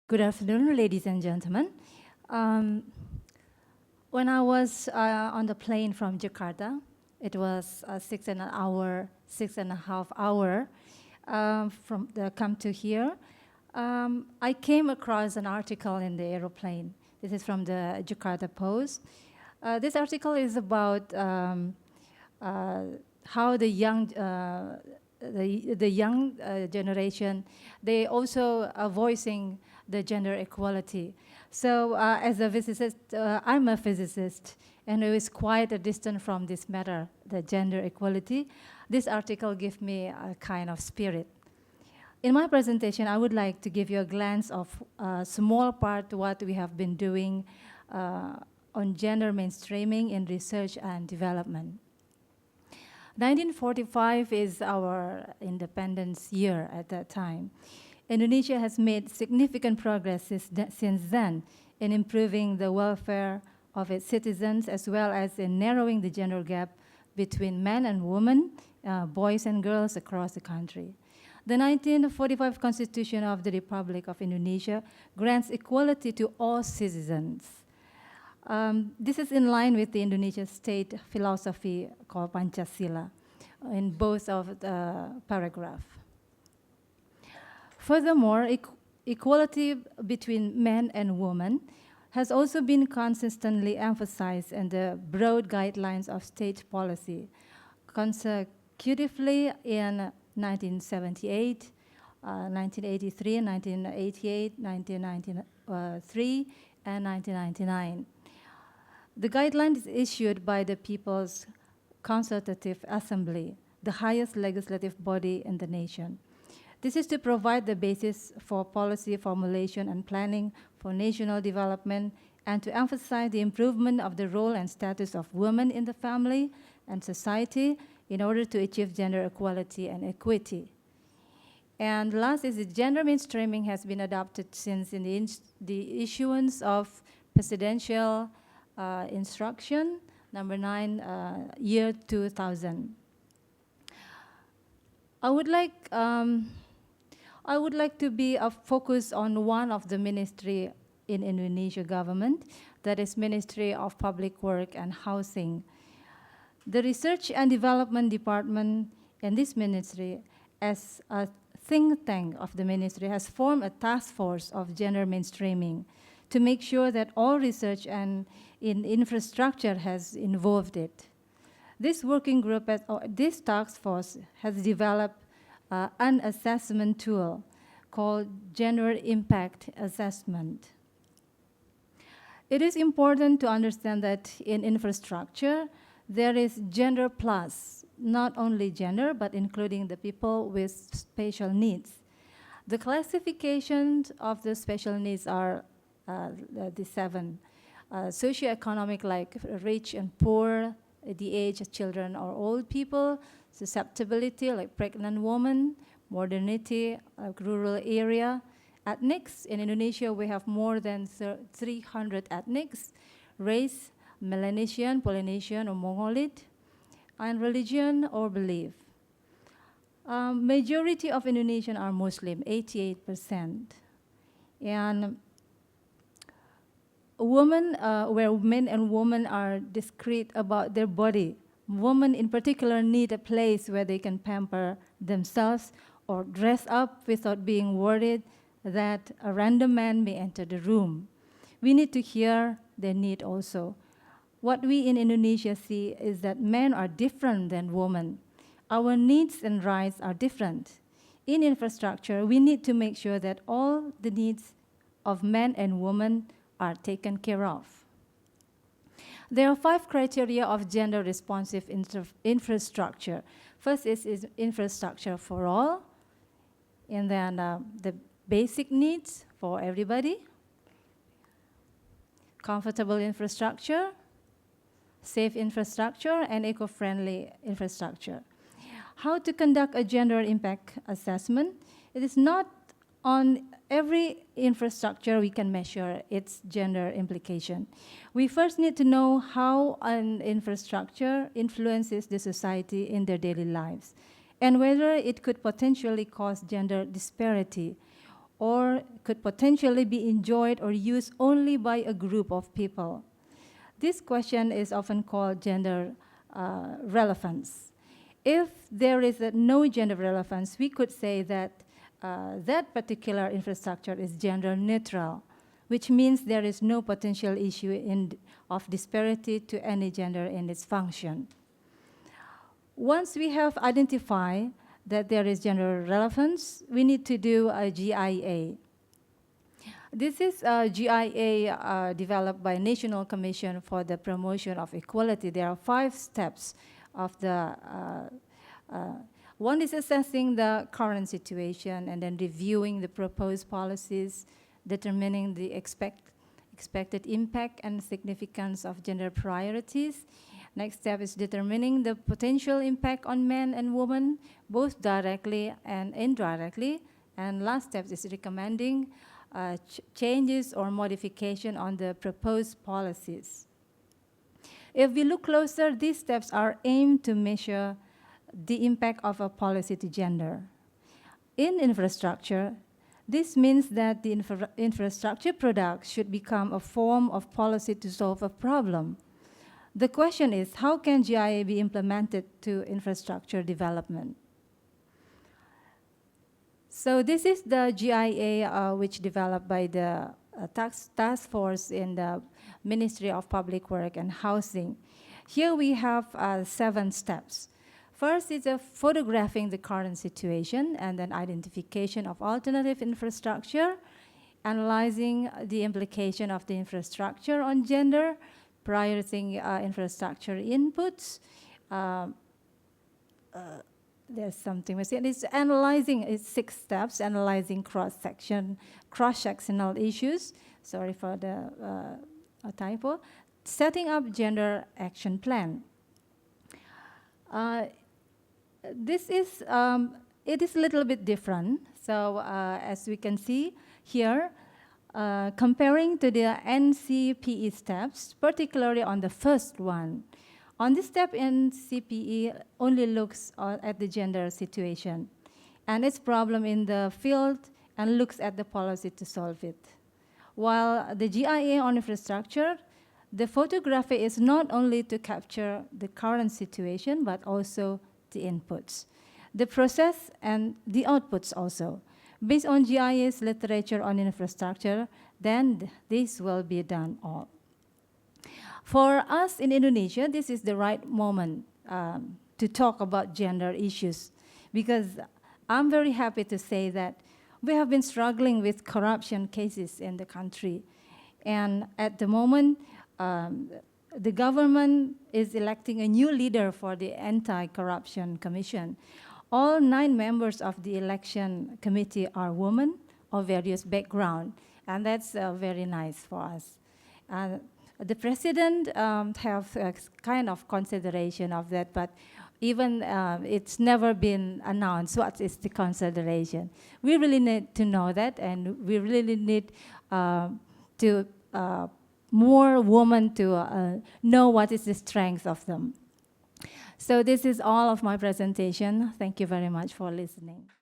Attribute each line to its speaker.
Speaker 1: Good afternoon, ladies and gentlemen. Um, when I was on the plane from Jakarta, it was 6.5 hour from the come to here. I came across an article in the aeroplane. This is from the Jakarta Post. This article is about uh, how the young generation, they also are voicing the gender equality. So as a physicist, I'm a physicist, and it is quite a distance from this matter, the gender equality. This article gives me a kind of spirit. In my presentation, I would like to give you a glance of a small part what we have been doing on gender mainstreaming in research and development. 1945 is our independence year at that time. Indonesia has made significant progress since then in improving the welfare of its citizens as well as in narrowing the gender gap between men and women, boys and girls across the country. The 1945 Constitution of the Republic of Indonesia grants equality to all citizens. This is in line with the Indonesian state philosophy called Pancasila in both of the paragraph. Furthermore, equality between men and women has also been consistently emphasized in the broad guidelines of state policy, consecutively in 1978, 1983, 1988, 1993, and 1999. The guideline is issued by the People's Consultative Assembly, the highest legislative body in the nation. This is to provide the basis for policy formulation and planning for national development and to emphasize the improvement of the role and status of women in the family and society in order to achieve gender equality and equity. And last is the gender mainstreaming has been adopted since in the issuance of presidential instruction number 9, year 2000. I would like to be a focus on one of the ministry in Indonesia government, that is Ministry of Public Work and Housing. The Research and Development Department in this ministry, as a think tank of the ministry, has formed a task force of gender mainstreaming to make sure that all research and in infrastructure has involved it. This working group, this task force has developed an assessment tool called Gender Impact Assessment. It is important to understand that in infrastructure, there is gender plus, not only gender, but including the people with special needs. The classifications of the special needs are the 7. Socioeconomic, like rich and poor, the age of children or old people, susceptibility, like pregnant women, modernity, like rural area, ethnics. In Indonesia, we have more than 300 ethnics, race, Melanesian, Polynesian, or Mongolid, and religion or belief. Majority of Indonesians are Muslim, 88%. And women, where men and women are discreet about their body. Women in particular need a place where they can pamper themselves or dress up without being worried that a random man may enter the room. We need to hear their need also. What we in Indonesia see is that men are different than women. Our needs and rights are different. In infrastructure, we need to make sure that all the needs of men and women are taken care of. There are 5 criteria of gender responsive infrastructure. First is infrastructure for all, and then the basic needs for everybody, comfortable infrastructure, safe infrastructure, and eco-friendly infrastructure. How to conduct a gender impact assessment? It is not on every infrastructure we can measure its gender implication. We first need to know how an infrastructure influences the society in their daily lives and whether it could potentially cause gender disparity or could potentially be enjoyed or used only by a group of people. This question is often called gender relevance. If there is no gender relevance, we could say that that particular infrastructure is gender neutral, which means there is no potential issue of disparity to any gender in its function. Once we have identified that there is gender relevance, we need to do a GIA. This is a GIA developed by National Commission for the Promotion of Equality. There are 5 steps of the, one is assessing the current situation and then reviewing the proposed policies, determining the expected impact and significance of gender priorities. Next step is determining the potential impact on men and women, both directly and indirectly. And last step is recommending changes or modification on the proposed policies. If we look closer, these steps are aimed to measure the impact of a policy to gender. In infrastructure, this means that the infrastructure product should become a form of policy to solve a problem. The question is, how can GIA be implemented to infrastructure development? So this is the GIA which developed by the task force in the Ministry of Public Work and Housing. Here we have 7 steps. First is photographing the current situation and then identification of alternative infrastructure, analyzing the implication of the infrastructure on gender, prioritizing infrastructure inputs. There's something missing. It's analyzing, it's 6 steps, analyzing cross-sectional issues. Sorry for the typo. Setting up gender action plan. This is, it is a little bit different. So as we can see here, comparing to the NCPE steps, particularly on the first one. On this step, NCPE only looks at the gender situation and its problem in the field and looks at the policy to solve it. While the GIA on infrastructure, the photography is not only to capture the current situation, but also the inputs, the process and the outputs also. Based on GIA's literature on infrastructure, then this will be done all. For us in Indonesia, this is the right moment to talk about gender issues, because I'm very happy to say that we have been struggling with corruption cases in the country. And at the moment, the government is electing a new leader for the Anti-Corruption Commission. All 9 members of the election committee are women of various backgrounds, and that's very nice for us. The president have a kind of consideration of that, but even it's never been announced what is the consideration. We really need to know that, and we really need to more women to know what is the strength of them. So this is all of my presentation. Thank you very much for listening.